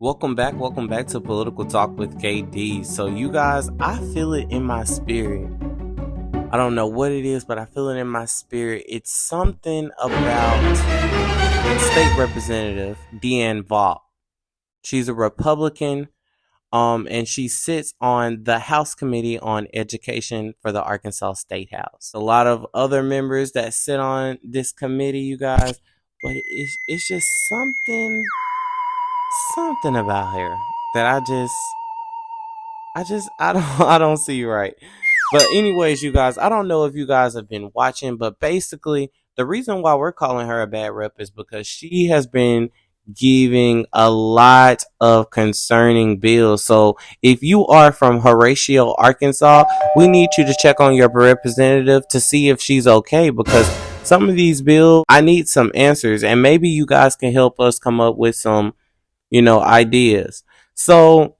Welcome back to Political Talk with KD. So, you guys, I feel it in my spirit. I don't know what it is, but I feel it in my spirit. It's something about State Representative Deann Vaught. She's a Republican, and she sits on the House Committee on Education for the Arkansas State House. A lot of other members that sit on this committee, you guys, but it's just something about her that I don't see right. But anyways, you guys, I don't know if you guys have been watching, but basically the reason why we're calling her a bad rep is because she has been giving a lot of concerning bills. So if you are from Horatio, Arkansas, we need you to check on your representative to see if she's okay, because some of these bills, I need some answers, and maybe you guys can help us come up with some ideas. So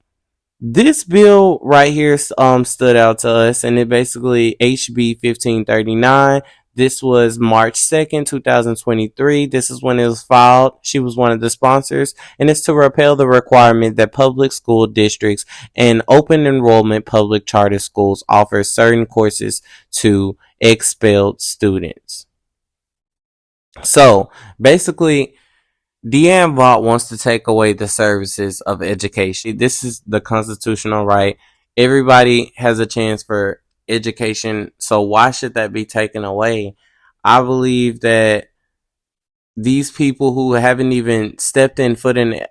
this bill right here stood out to us, and it basically HB 1539. This was March 2nd, 2023. This is when it was filed. She was one of the sponsors, and it's to repeal the requirement that public school districts and open enrollment public charter schools offer certain courses to expelled students. So basically, Deann Vaught wants to take away the services of education. This is the constitutional right. Everybody has a chance for education, so why should that be taken away? I believe that these people who haven't even stepped in foot in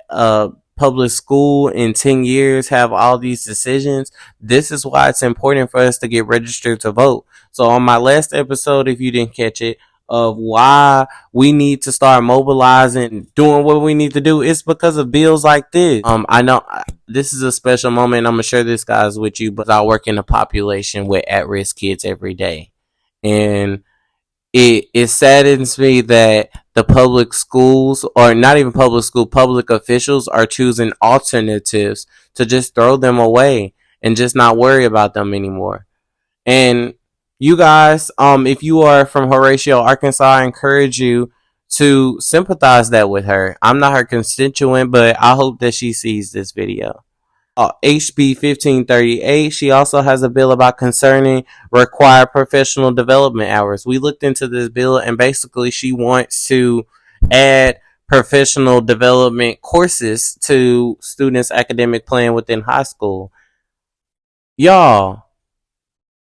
public school in 10 years have all these decisions. This is why it's important for us to get registered to vote. So on my last episode, if you didn't catch it, of why we need to start mobilizing, doing what we need to do, it's because of bills like this. I know this is a special moment. I'm gonna share this, guys, with you, but I work in a population with at-risk kids every day, and it saddens me that the public schools, or not even public school, public officials are choosing alternatives to just throw them away and just not worry about them anymore. And you guys, if you are from Horatio, Arkansas, I encourage you to sympathize that with her. I'm not her constituent, but I hope that she sees this video. HB 1538, she also has a bill about concerning required professional development hours. We looked into this bill, and basically she wants to add professional development courses to students' academic plan within high school. Y'all,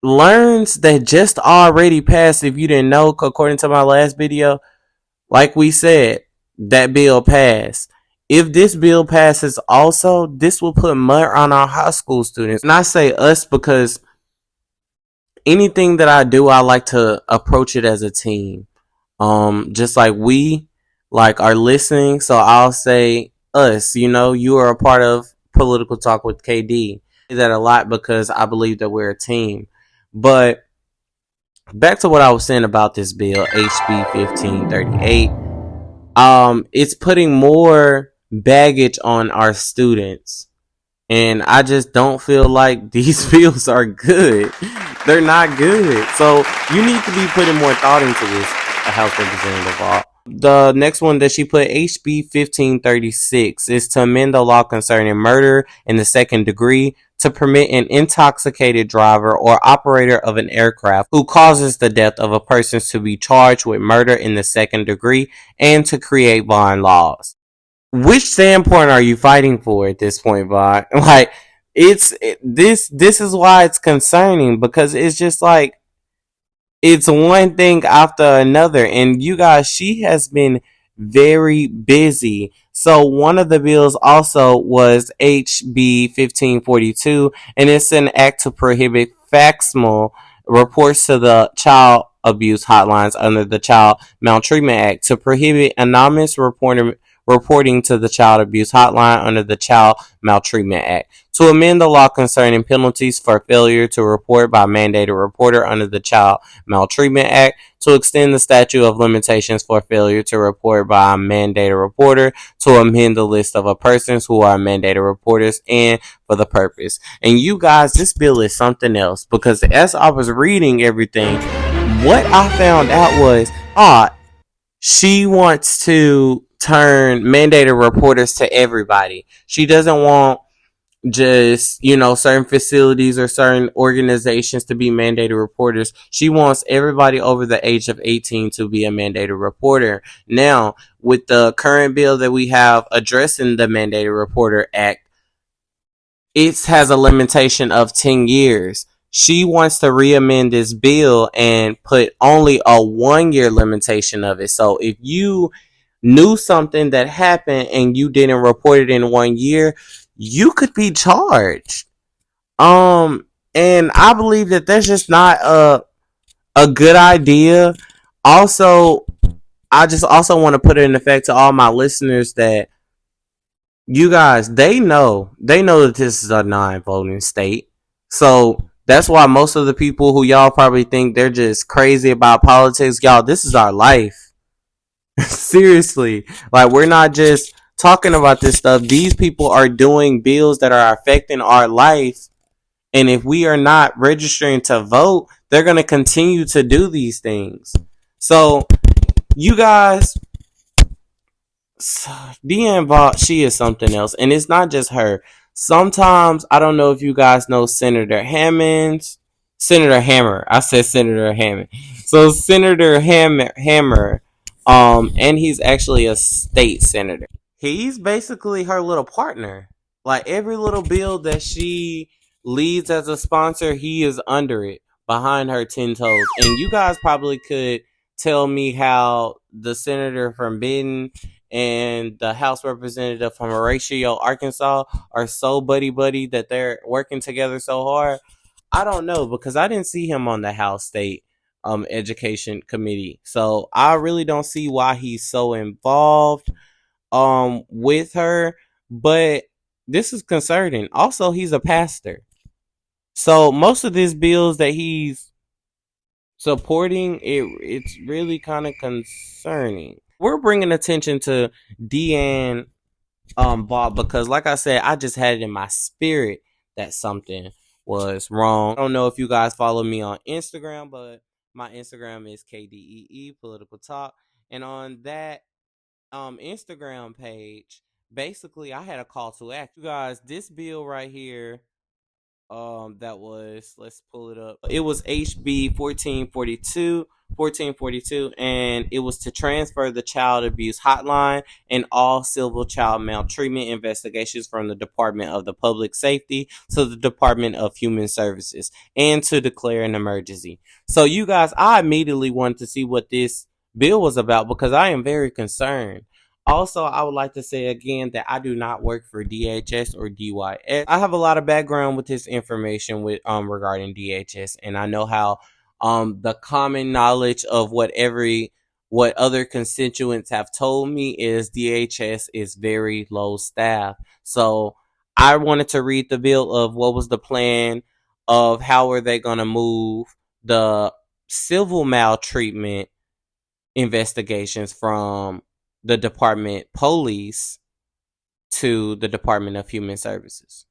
learns that just already passed, if you didn't know, according to my last video, like we said, that bill passed. If this bill passes also, this will put mud on our high school students. And I say us because anything that I do, I like to approach it as a team. Just like we are listening. So I'll say us, you are a part of Political Talk with KD. I do that a lot because I believe that we're a team. But back to what I was saying about this bill, HB 1538. It's putting more baggage on our students, and I just don't feel like these bills are good. They're not good. So you need to be putting more thought into this, House Representative Vaught. The next one that she put, HB 1536, is to amend the law concerning murder in the second degree to permit an intoxicated driver or operator of an aircraft who causes the death of a person to be charged with murder in the second degree, and to create bond laws. Which standpoint are you fighting for at this point, Vaught? This is why it's concerning, because it's just like, it's one thing after another. And you guys, she has been very busy. So one of the bills also was HB 1542, and it's an act to prohibit facsimile reports to the child abuse hotlines under the Child Maltreatment Act, to prohibit anonymous reporting to the child abuse hotline under the Child Maltreatment Act, to amend the law concerning penalties for failure to report by mandated reporter under the Child Maltreatment Act, to extend the statute of limitations for failure to report by a mandated reporter, to amend the list of persons who are mandated reporters, and for the purpose. And you guys, this bill is something else, because as I was reading everything, what I found out was, she wants to turn mandated reporters to everybody. She doesn't want just, certain facilities or certain organizations to be mandated reporters. She wants everybody over the age of 18 to be a mandated reporter. Now, with the current bill that we have addressing the Mandated Reporter Act, it has a limitation of 10 years. She wants to re-amend this bill and put only a 1 year limitation of it. So if you knew something that happened and you didn't report it in 1 year, you could be charged. And I believe that that's just not a good idea. Also, I just also want to put it in effect to all my listeners that you guys, they know that this is a non-voting state. So that's why most of the people who y'all probably think they're just crazy about politics, y'all, this is our life. Seriously. Like, we're not just talking about this stuff. These people are doing bills that are affecting our life. And if we are not registering to vote, they're going to continue to do these things. So, you guys, Deann Vaught, she is something else. And it's not just her. Sometimes, I don't know if you guys know Senator Hammond. Senator Hammer. I said Senator Hammond. So Senator Hammer, and he's actually a state senator. He's basically her little partner. Like, every little bill that she leads as a sponsor, he is under it, behind her 10 toes. And you guys probably could tell me how the senator from Benton and the House representative from Horatio, Arkansas, are so buddy buddy that they're working together so hard. I don't know, because I didn't see him on the House State Education Committee, so I really don't see why he's so involved with her. But this is concerning. Also, he's a pastor, so most of these bills that he's supporting, it's really kind of concerning. We're bringing attention to Deann Vaught because, like I said, I just had it in my spirit that something was wrong. I don't know if you guys follow me on Instagram, but my Instagram is KDEE Political Talk, and on that Instagram page, basically I had a call to action. You guys, this bill right here, that was, let's pull it up. It was HB 1442, and it was to transfer the child abuse hotline and all civil child maltreatment investigations from the Department of the Public Safety to the Department of Human Services, and to declare an emergency. So you guys, I immediately wanted to see what this bill was about because I am very concerned. Also, I would like to say again that I do not work for DHS or DYS. I have a lot of background with this information with regarding DHS, and I know how the common knowledge of what other constituents have told me is DHS is very low staff. So I wanted to read the bill of what was the plan of how are they going to move the civil maltreatment investigations from the Department Police to the Department of Human Services.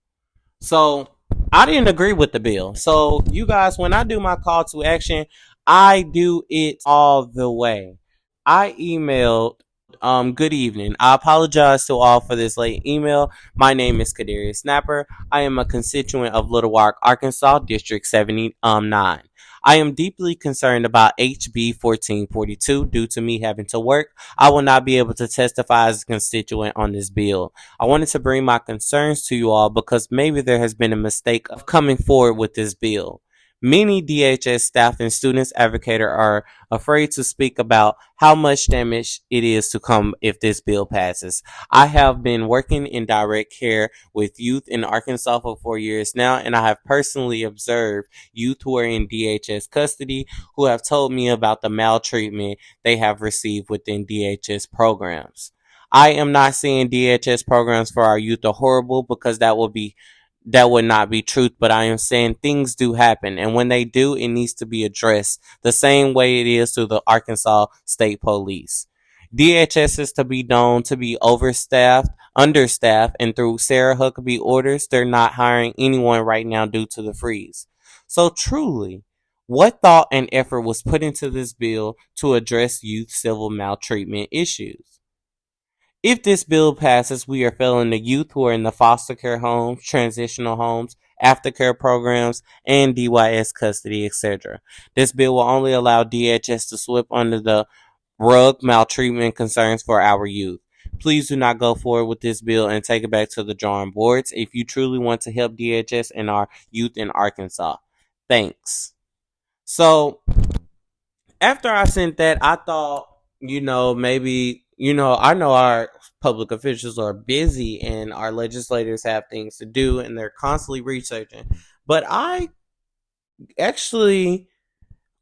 So I didn't agree with the bill. So you guys, when I do my call to action, I do it all the way. I emailed, good evening. I apologize to all for this late email. My name is Kadarius Snapper. I am a constituent of Little Rock, Arkansas, District 79. I am deeply concerned about HB 1442 due to me having to work. I will not be able to testify as a constituent on this bill. I wanted to bring my concerns to you all because maybe there has been a mistake of coming forward with this bill. Many DHS staff and students advocates are afraid to speak about how much damage it is to come if this bill passes. I have been working in direct care with youth in Arkansas for 4 years now, and I have personally observed youth who are in DHS custody who have told me about the maltreatment they have received within DHS programs. I am not saying DHS programs for our youth are horrible because that would not be truth, but I am saying things do happen, and when they do, it needs to be addressed the same way it is to the Arkansas State Police. DHS is to be known to be overstaffed, understaffed, and through Sarah Huckabee orders, they're not hiring anyone right now due to the freeze. So truly, what thought and effort was put into this bill to address youth civil maltreatment issues? If this bill passes, we are failing the youth who are in the foster care homes, transitional homes, aftercare programs, and DYS custody, etc. This bill will only allow DHS to sweep under the rug maltreatment concerns for our youth. Please do not go forward with this bill and take it back to the drawing boards if you truly want to help DHS and our youth in Arkansas. Thanks. So, after I sent that, I thought, maybe, I know our public officials are busy and our legislators have things to do and they're constantly researching. But I actually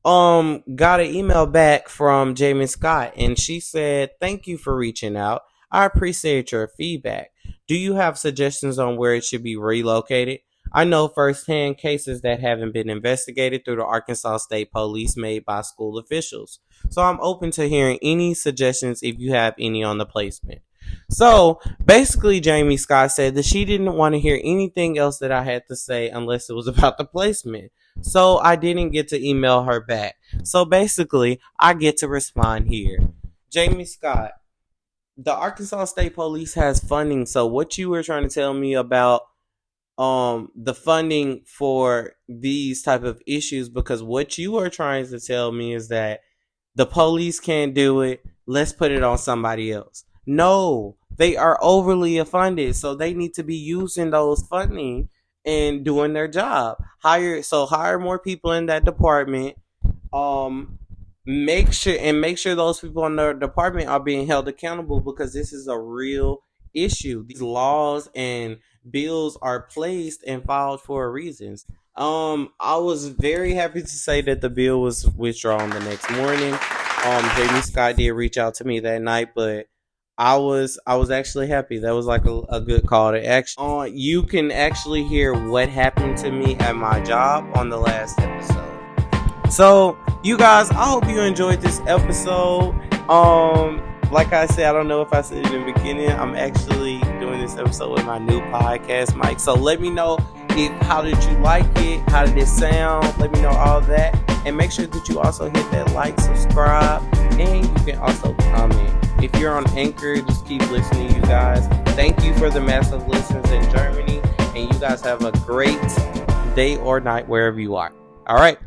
got an email back from Jamie Scott, and she said, "Thank you for reaching out. I appreciate your feedback. Do you have suggestions on where it should be relocated? I know firsthand cases that haven't been investigated through the Arkansas State Police made by school officials. So I'm open to hearing any suggestions if you have any on the placement." So basically, Jamie Scott said that she didn't want to hear anything else that I had to say unless it was about the placement. So I didn't get to email her back. So basically, I get to respond here. Jamie Scott, the Arkansas State Police has funding. So what you were trying to tell me about the funding for these type of issues, because what you are trying to tell me is that the police can't do it, let's put it on somebody else. No, they are overly funded, so they need to be using those funding and doing their job. Hire more people in that department. Make sure those people in the department are being held accountable, because this is a real issue. These laws and bills are placed and filed for a reason. I was very happy to say that the bill was withdrawn the next morning. Jamie Scott did reach out to me that night, but I was actually happy. That was like a good call to action. You can actually hear what happened to me at my job on the last episode. So, you guys, I hope you enjoyed this episode. Like I said, I don't know if I said it in the beginning, I'm actually doing this episode with my new podcast mic. So let me know how did you like it? How did it sound? Let me know all that. And make sure that you also hit that like, subscribe, and you can also comment. If you're on Anchor, just keep listening, you guys. Thank you for the massive listens in Germany. And you guys have a great day or night wherever you are. All right.